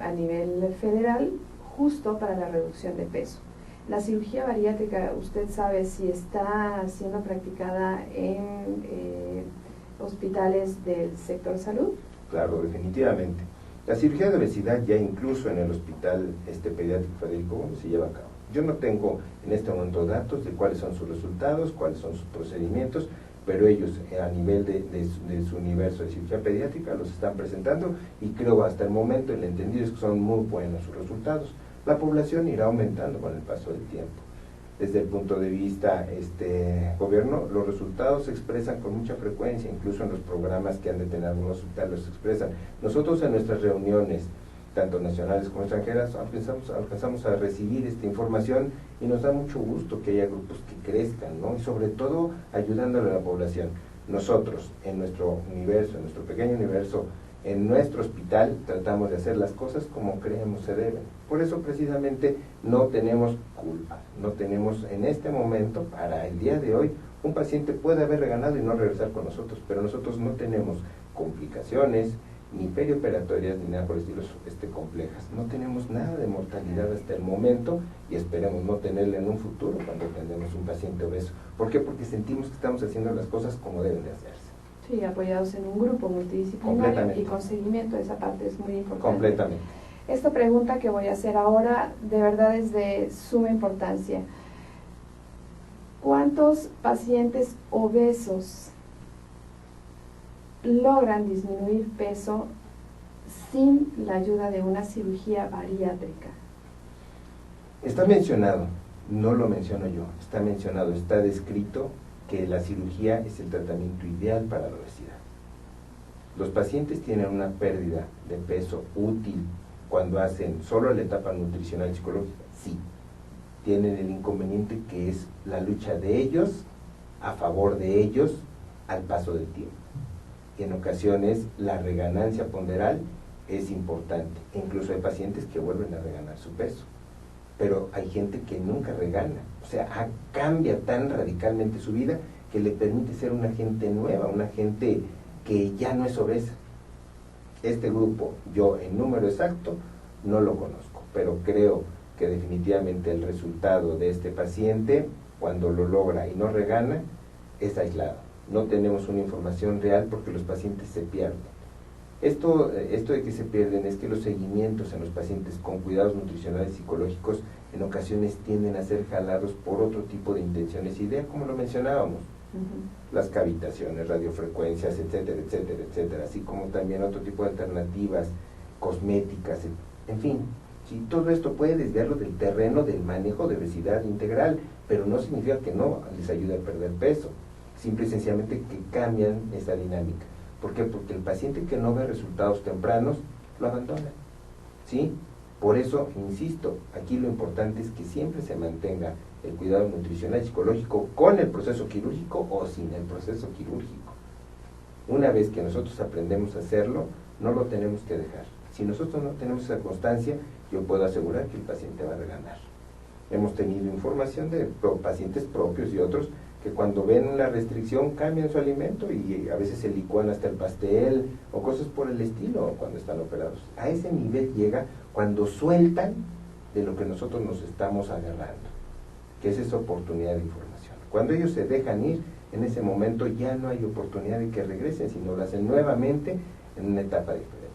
a nivel federal justo para la reducción de peso. La cirugía bariátrica, ¿usted sabe si está siendo practicada en hospitales del sector salud?
Claro, definitivamente. La cirugía de obesidad ya incluso en el hospital pediátrico Federico Gómez se lleva a cabo. Yo no tengo en este momento datos de cuáles son sus resultados, cuáles son sus procedimientos, pero ellos a nivel de su universo de cirugía pediátrica los están presentando, y creo hasta el momento el entendido es que son muy buenos sus resultados. La población irá aumentando con el paso del tiempo. Desde el punto de vista gobierno, los resultados se expresan con mucha frecuencia, incluso en los programas que han de tener algunos hospitales los expresan. Nosotros en nuestras reuniones, tanto nacionales como extranjeras, alcanzamos a recibir esta información, y nos da mucho gusto que haya grupos que crezcan, ¿no? Y sobre todo ayudándole a la población. Nosotros, en nuestro universo, en nuestro pequeño universo, en nuestro hospital, tratamos de hacer las cosas como creemos se deben. Por eso precisamente no tenemos culpa, no tenemos en este momento, para el día de hoy, un paciente puede haber reganado y no regresar con nosotros, pero nosotros no tenemos complicaciones, ni perioperatorias, ni nada por el estilo complejas. No tenemos nada de mortalidad hasta el momento, y esperemos no tenerla en un futuro cuando tengamos un paciente obeso. ¿Por qué? Porque sentimos que estamos haciendo las cosas como deben de hacerse.
Sí, apoyados en un grupo multidisciplinario y con seguimiento, esa parte es muy importante.
Completamente.
Esta pregunta que voy a hacer ahora de verdad es de suma importancia. ¿Cuántos pacientes obesos logran disminuir peso sin la ayuda de una cirugía bariátrica?
Está mencionado, no lo menciono yo, está mencionado, está descrito que la cirugía es el tratamiento ideal para la obesidad. Los pacientes tienen una pérdida de peso útil cuando hacen solo la etapa nutricional y psicológica, sí. Tienen el inconveniente que es la lucha de ellos, a favor de ellos, al paso del tiempo. Y en ocasiones la reganancia ponderal es importante. Incluso hay pacientes que vuelven a reganar su peso. Pero hay gente que nunca regana, o sea, cambia tan radicalmente su vida que le permite ser una gente nueva, una gente que ya no es obesa. Este grupo, yo en número exacto no lo conozco, pero creo que definitivamente el resultado de este paciente, cuando lo logra y no regana, es aislado. No tenemos una información real porque los pacientes se pierden. Esto de que se pierden es que los seguimientos en los pacientes con cuidados nutricionales y psicológicos en ocasiones tienden a ser jalados por otro tipo de intenciones e ideas, como lo mencionábamos. Las cavitaciones, radiofrecuencias, etcétera, etcétera, etcétera, así como también otro tipo de alternativas cosméticas, en fin. Sí, todo esto puede desviarlo del terreno del manejo de obesidad integral, pero no significa que no les ayude a perder peso, simple y sencillamente que cambian esa dinámica. ¿Por qué? Porque el paciente que no ve resultados tempranos lo abandona, ¿sí? Por eso, insisto, aquí lo importante es que siempre se mantenga el cuidado nutricional y psicológico con el proceso quirúrgico o sin el proceso quirúrgico. Una vez que nosotros aprendemos a hacerlo, no lo tenemos que dejar. Si nosotros no tenemos esa constancia, yo puedo asegurar que el paciente va a reganar. Hemos tenido información de pacientes propios y otros que cuando ven una restricción cambian su alimento y a veces se licúan hasta el pastel o cosas por el estilo cuando están operados. A ese nivel llega cuando sueltan de lo que nosotros nos estamos agarrando, que es esa oportunidad de información. Cuando ellos se dejan ir, en ese momento ya no hay oportunidad de que regresen, sino lo hacen nuevamente en una etapa diferente.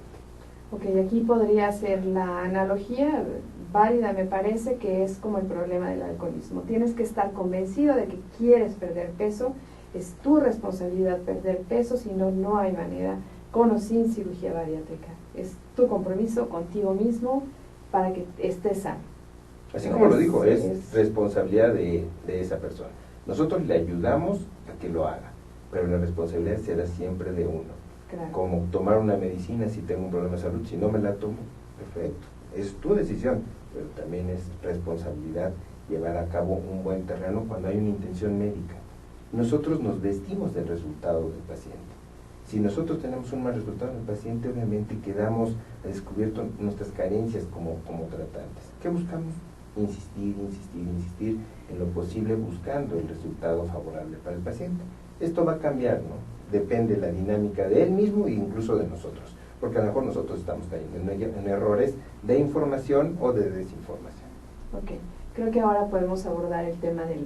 Ok, aquí podría ser la analogía válida, me parece, que es como el problema del alcoholismo. Tienes que estar convencido de que quieres perder peso, es tu responsabilidad perder peso, si no, no hay manera, con o sin cirugía bariátrica. Es tu compromiso contigo mismo para que estés sano.
Así como lo dijo, es responsabilidad de esa persona. Nosotros le ayudamos a que lo haga, pero la responsabilidad será siempre de uno.
Claro.
Como tomar una medicina si tengo un problema de salud, si no me la tomo, perfecto, es tu decisión, pero también es responsabilidad llevar a cabo un buen terreno cuando hay una intención médica. Nosotros nos vestimos del resultado del paciente. Si nosotros tenemos un mal resultado en el paciente, obviamente quedamos a descubierto nuestras carencias como tratantes. ¿Qué buscamos? Insistir en lo posible buscando el resultado favorable para el paciente. Esto va a cambiar, ¿no? Depende de la dinámica de él mismo e incluso de nosotros, porque a lo mejor nosotros estamos cayendo en errores de información o de desinformación.
Ok, creo que ahora podemos abordar el tema de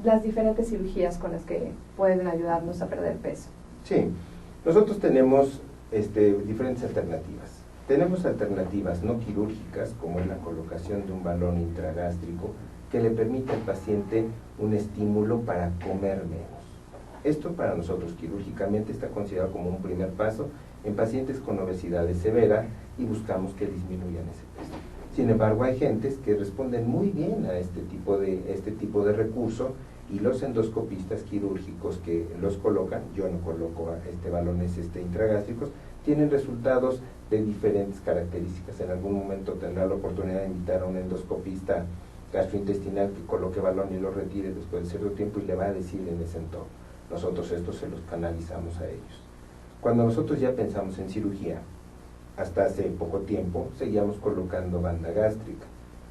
las diferentes cirugías con las que pueden ayudarnos a perder peso.
Sí, nosotros tenemos diferentes alternativas. Tenemos alternativas no quirúrgicas, como es la colocación de un balón intragástrico, que le permite al paciente un estímulo para comer menos. Esto para nosotros quirúrgicamente está considerado como un primer paso en pacientes con obesidad severa y buscamos que disminuyan ese peso. Sin embargo, hay gentes que responden muy bien a este tipo de recurso y los endoscopistas quirúrgicos que los colocan, yo no coloco balones intragástricos, tienen resultados de diferentes características. En algún momento tendrá la oportunidad de invitar a un endoscopista gastrointestinal que coloque balón y lo retire después de cierto tiempo y le va a decir en ese entorno. Nosotros estos se los canalizamos a ellos. Cuando nosotros ya pensamos en cirugía, hasta hace poco tiempo seguíamos colocando banda gástrica.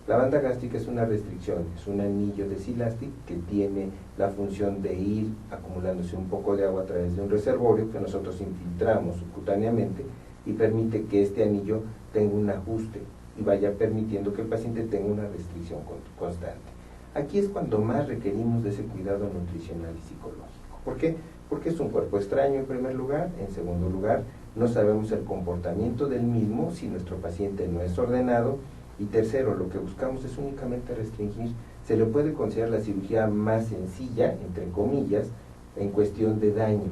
La banda gástrica es una restricción, es un anillo de Silastic que tiene la función de ir acumulándose un poco de agua a través de un reservorio que nosotros infiltramos subcutáneamente y permite que este anillo tenga un ajuste y vaya permitiendo que el paciente tenga una restricción constante. Aquí es cuando más requerimos de ese cuidado nutricional y psicológico. ¿Por qué? Porque es un cuerpo extraño en primer lugar, en segundo lugar, no sabemos el comportamiento del mismo si nuestro paciente no es ordenado, y tercero, lo que buscamos es únicamente restringir. Se le puede considerar la cirugía más sencilla, entre comillas, en cuestión de daño,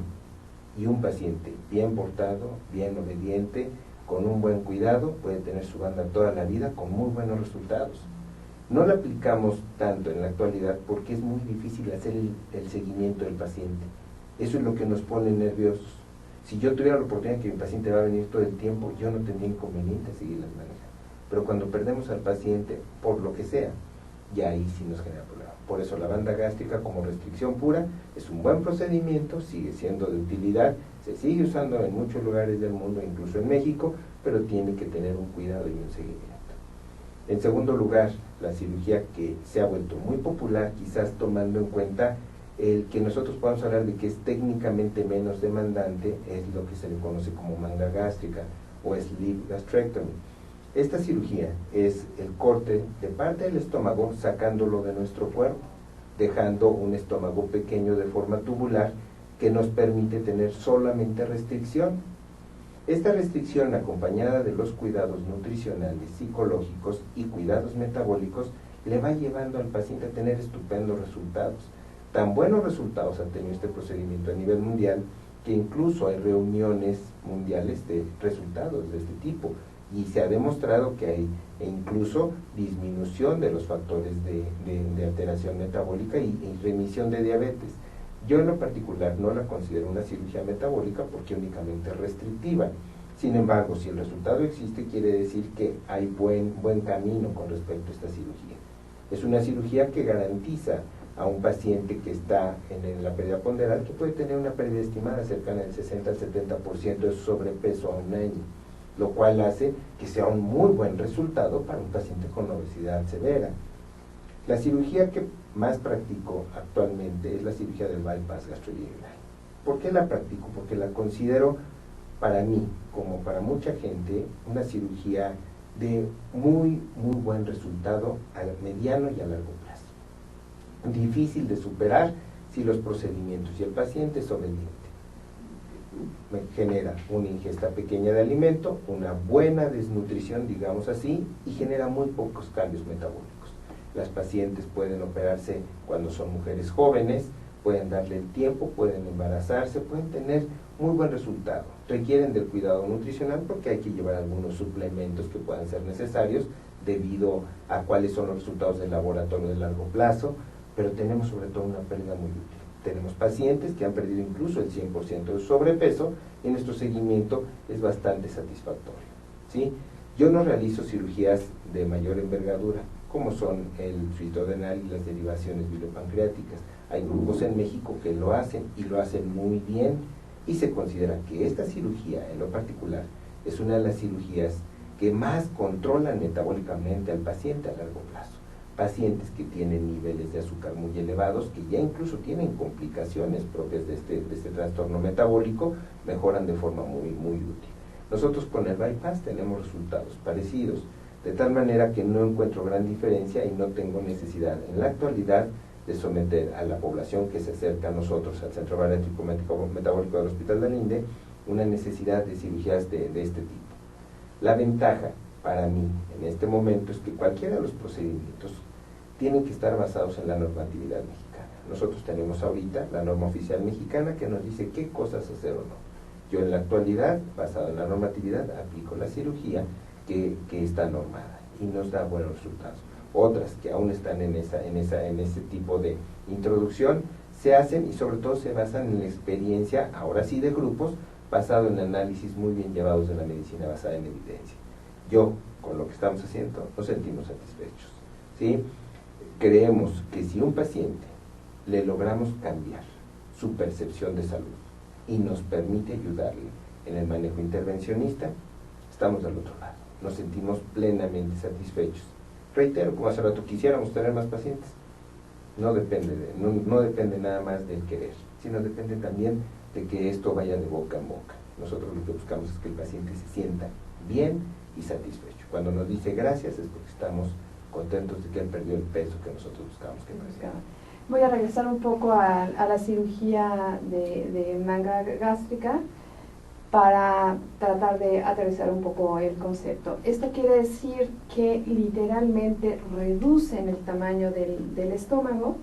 y un paciente bien portado, bien obediente, con un buen cuidado, puede tener su banda toda la vida con muy buenos resultados. No la aplicamos tanto en la actualidad porque es muy difícil hacer el seguimiento del paciente. Eso es lo que nos pone nerviosos. Si yo tuviera la oportunidad de que mi paciente va a venir todo el tiempo, yo no tendría inconveniente seguir las manejando. Pero cuando perdemos al paciente, por lo que sea, ya ahí sí nos genera problema. Por eso la banda gástrica como restricción pura es un buen procedimiento, sigue siendo de utilidad, se sigue usando en muchos lugares del mundo, incluso en México, pero tiene que tener un cuidado y un seguimiento. En segundo lugar, la cirugía que se ha vuelto muy popular, quizás tomando en cuenta el que nosotros podamos hablar de que es técnicamente menos demandante, es lo que se le conoce como manga gástrica o sleeve gastrectomy. Esta cirugía es el corte de parte del estómago sacándolo de nuestro cuerpo, dejando un estómago pequeño de forma tubular que nos permite tener solamente restricción. Esta restricción, acompañada de los cuidados nutricionales, psicológicos y cuidados metabólicos, le va llevando al paciente a tener estupendos resultados. Tan buenos resultados ha tenido este procedimiento a nivel mundial que incluso hay reuniones mundiales de resultados de este tipo y se ha demostrado que hay incluso disminución de los factores de alteración metabólica y remisión de diabetes. Yo en lo particular no la considero una cirugía metabólica porque únicamente es restrictiva. Sin embargo, si el resultado existe, quiere decir que hay buen camino con respecto a esta cirugía. Es una cirugía que garantiza a un paciente que está en la pérdida ponderal, que puede tener una pérdida estimada cercana del 60 al 70% de su sobrepeso a un año. lo cual hace que sea un muy buen resultado para un paciente con obesidad severa. La cirugía que más practico actualmente es la cirugía del bypass gastrointestinal. ¿Por qué la practico? Porque la considero para mí, como para mucha gente, una cirugía de muy buen resultado a mediano y a largo plazo. Difícil de superar si los procedimientos y el paciente es obediente. Me genera una ingesta pequeña de alimento, una buena desnutrición, digamos así, y genera muy pocos cambios metabólicos. Las pacientes pueden operarse cuando son mujeres jóvenes, pueden darle el tiempo, pueden embarazarse, pueden tener muy buen resultado. Requieren del cuidado nutricional porque hay que llevar algunos suplementos que puedan ser necesarios debido a cuáles son los resultados del laboratorio de largo plazo, pero tenemos sobre todo una pérdida muy útil. Tenemos pacientes que han perdido incluso el 100% de su sobrepeso y nuestro seguimiento es bastante satisfactorio, ¿sí? Yo no realizo cirugías de mayor envergadura, como son el suitodenal y las derivaciones biliopancreáticas. Hay grupos en México que lo hacen y lo hacen muy bien, y se considera que esta cirugía en lo particular es una de las cirugías que más controlan metabólicamente al paciente a largo plazo. Pacientes que tienen niveles de azúcar muy elevados, que ya incluso tienen complicaciones propias de este trastorno metabólico, mejoran de forma muy útil. Nosotros con el bypass tenemos resultados parecidos, de tal manera que no encuentro gran diferencia y no tengo necesidad en la actualidad de someter a la población que se acerca a nosotros, al Centro Bariátrico Metabólico del Hospital de Linde, una necesidad de cirugías de este tipo. La ventaja para mí en este momento es que cualquiera de los procedimientos tienen que estar basados en la normatividad mexicana. Nosotros tenemos ahorita la norma oficial mexicana que nos dice qué cosas hacer o no. Yo en la actualidad, basado en la normatividad, aplico la cirugía que está normada y nos da buenos resultados. Otras que aún están en ese tipo de introducción se hacen y sobre todo se basan en la experiencia, ahora sí de grupos, basado en análisis muy bien llevados de la medicina basada en evidencia. Yo, con lo que estamos haciendo, nos sentimos satisfechos, ¿sí? Creemos que si un paciente le logramos cambiar su percepción de salud y nos permite ayudarle en el manejo intervencionista, estamos del otro lado, nos sentimos plenamente satisfechos. Reitero, como hace rato, quisiéramos tener más pacientes. No depende nada más del querer, sino depende también de que esto vaya de boca en boca. Nosotros lo que buscamos es que el paciente se sienta bien y satisfecho. Cuando nos dice gracias es porque estamos contentos de que él perdió el peso que nosotros buscamos que perdiera.
Voy a regresar un poco a la cirugía de manga gástrica para tratar de aterrizar un poco el concepto. Esto quiere decir que literalmente reducen el tamaño del estómago,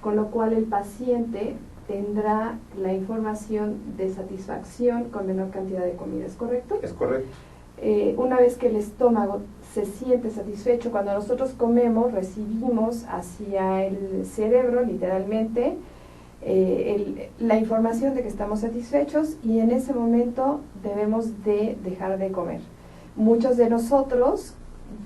con lo cual el paciente tendrá la información de satisfacción con menor cantidad de comida, ¿es correcto?
Es correcto.
Una vez que el estómago se siente satisfecho, cuando nosotros comemos, recibimos hacia el cerebro, literalmente, la información de que estamos satisfechos y en ese momento debemos de dejar de comer. Muchos de nosotros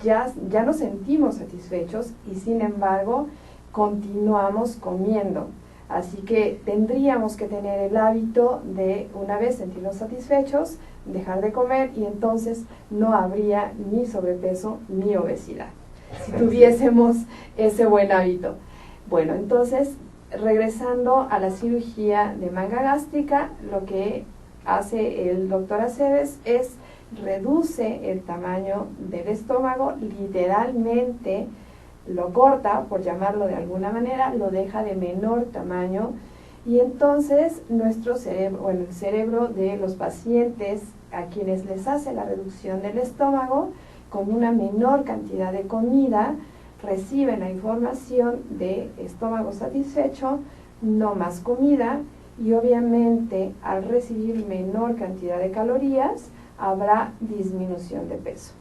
ya nos sentimos satisfechos y sin embargo continuamos comiendo. Así que tendríamos que tener el hábito de, una vez sentirnos satisfechos, dejar de comer y entonces no habría ni sobrepeso ni obesidad, si tuviésemos ese buen hábito. Bueno, entonces, regresando a la cirugía de manga gástrica, lo que hace el doctor Aceves es reduce el tamaño del estómago, literalmente lo corta, por llamarlo de alguna manera, lo deja de menor tamaño y entonces nuestro cerebro, el cerebro de los pacientes a quienes les hace la reducción del estómago, con una menor cantidad de comida, reciben la información de estómago satisfecho, no más comida, y obviamente al recibir menor cantidad de calorías, habrá disminución de peso.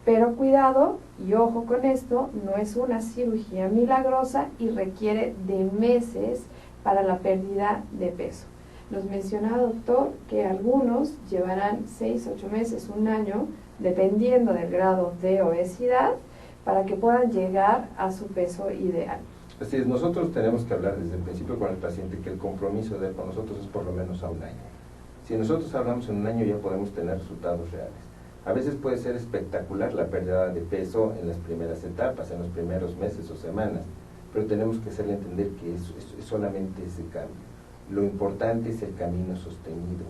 Pero cuidado y ojo con esto, no es una cirugía milagrosa y requiere de meses para la pérdida de peso. Nos mencionaba, doctor, que algunos llevarán 6, 8 meses, un año, dependiendo del grado de obesidad, para que puedan llegar a su peso ideal.
Así es, nosotros tenemos que hablar desde el principio con el paciente que el compromiso de él con nosotros es por lo menos a un año. Si nosotros hablamos en un año ya podemos tener resultados reales. A veces puede ser espectacular la pérdida de peso en las primeras etapas, en los primeros meses o semanas, pero tenemos que hacerle entender que es solamente ese cambio. Lo importante es el camino sostenido.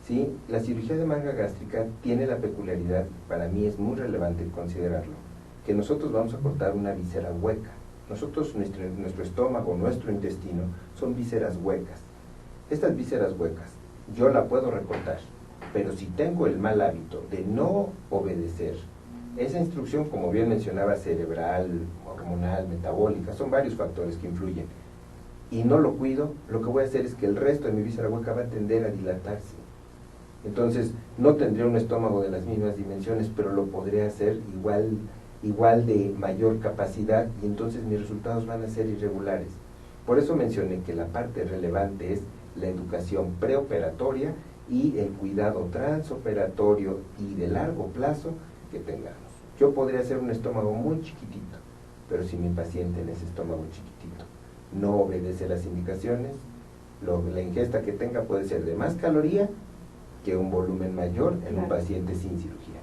¿Sí? La cirugía de manga gástrica tiene la peculiaridad, para mí es muy relevante considerarlo, que nosotros vamos a cortar una víscera hueca. Nosotros, nuestro estómago, nuestro intestino, son vísceras huecas. Estas vísceras huecas, yo la puedo recortar, pero si tengo el mal hábito de no obedecer esa instrucción, como bien mencionaba, cerebral, hormonal, metabólica, son varios factores que influyen, y no lo cuido, lo que voy a hacer es que el resto de mi víscera hueca va a tender a dilatarse. Entonces, no tendría un estómago de las mismas dimensiones, pero lo podría hacer igual de mayor capacidad, y entonces mis resultados van a ser irregulares. Por eso mencioné que la parte relevante es la educación preoperatoria y el cuidado transoperatorio y de largo plazo que tengamos. Yo podría hacer un estómago muy chiquitito, pero si mi paciente en ese estómago chiquitito no obedece las indicaciones, la ingesta que tenga puede ser de más caloría que un volumen mayor en un paciente sin cirugía.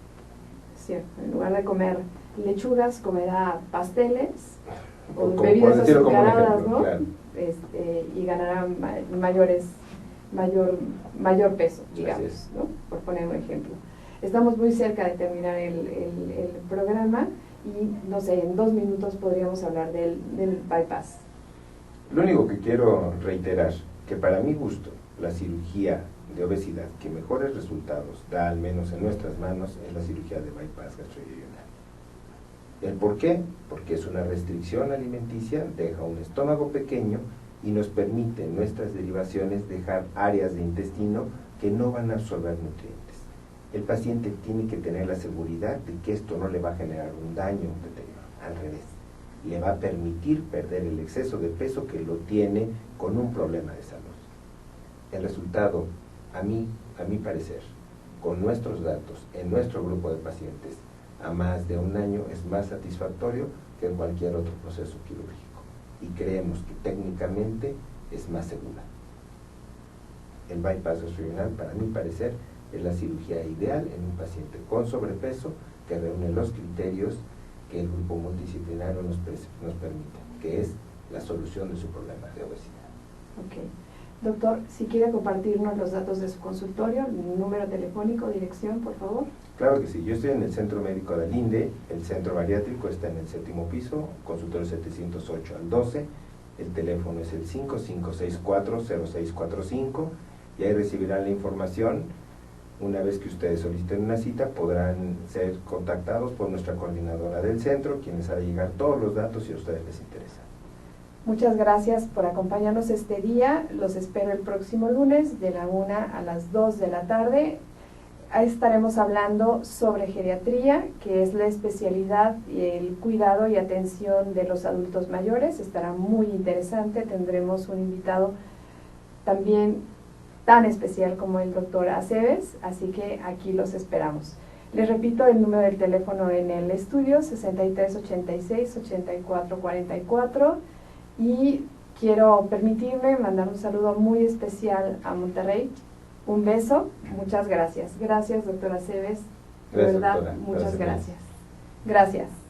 Cierto, en lugar de comer lechugas, comerá pasteles o
Como
bebidas
puedo decirlo como un
azucaradas,
ejemplo,
¿no?
claro.
Y ganará mayor peso, digamos, ¿no? Por poner un ejemplo. Estamos muy cerca de terminar el programa y, no sé, en 2 minutos podríamos hablar del bypass.
Lo único que quiero reiterar, que para mi gusto, la cirugía de obesidad que mejores resultados da, al menos en nuestras manos, es la cirugía de bypass gastrointestinal. ¿El por qué? Porque es una restricción alimenticia, deja un estómago pequeño y nos permite en nuestras derivaciones dejar áreas de intestino que no van a absorber nutrientes. El paciente tiene que tener la seguridad de que esto no le va a generar un daño, un deterioro, al revés. Le va a permitir perder el exceso de peso que lo tiene con un problema de salud. El resultado, a mi parecer, con nuestros datos, en nuestro grupo de pacientes, a más de 1 año es más satisfactorio que en cualquier otro proceso quirúrgico. Y creemos que técnicamente es más segura. El bypass gastrointestinal, para mi parecer, es la cirugía ideal en un paciente con sobrepeso que reúne los criterios que el grupo multidisciplinario nos permite, que es la solución de su problema de obesidad.
Ok. Doctor, si quiere compartirnos los datos de su consultorio, número telefónico, dirección, por favor.
Claro que sí, yo estoy en el Centro Médico de Alinde, el centro bariátrico está en el 7º piso, consultorio 708 al 12, el teléfono es el 5564-0645 y ahí recibirán la información. Una vez que ustedes soliciten una cita, podrán ser contactados por nuestra coordinadora del centro, quienes hará llegar todos los datos si a ustedes les interesa.
Muchas gracias por acompañarnos este día. Los espero el próximo lunes de la 1 a las 2 de la tarde. Ahí estaremos hablando sobre geriatría, que es la especialidad y el cuidado y atención de los adultos mayores. Estará muy interesante. Tendremos un invitado también tan especial como el doctor Aceves, así que aquí los esperamos. Les repito el número del teléfono en el estudio, 6386-8444, y quiero permitirme mandar un saludo muy especial a Monterrey. Un beso, muchas gracias. Gracias, doctora Aceves, de verdad,
Doctora.
muchas gracias. Gracias.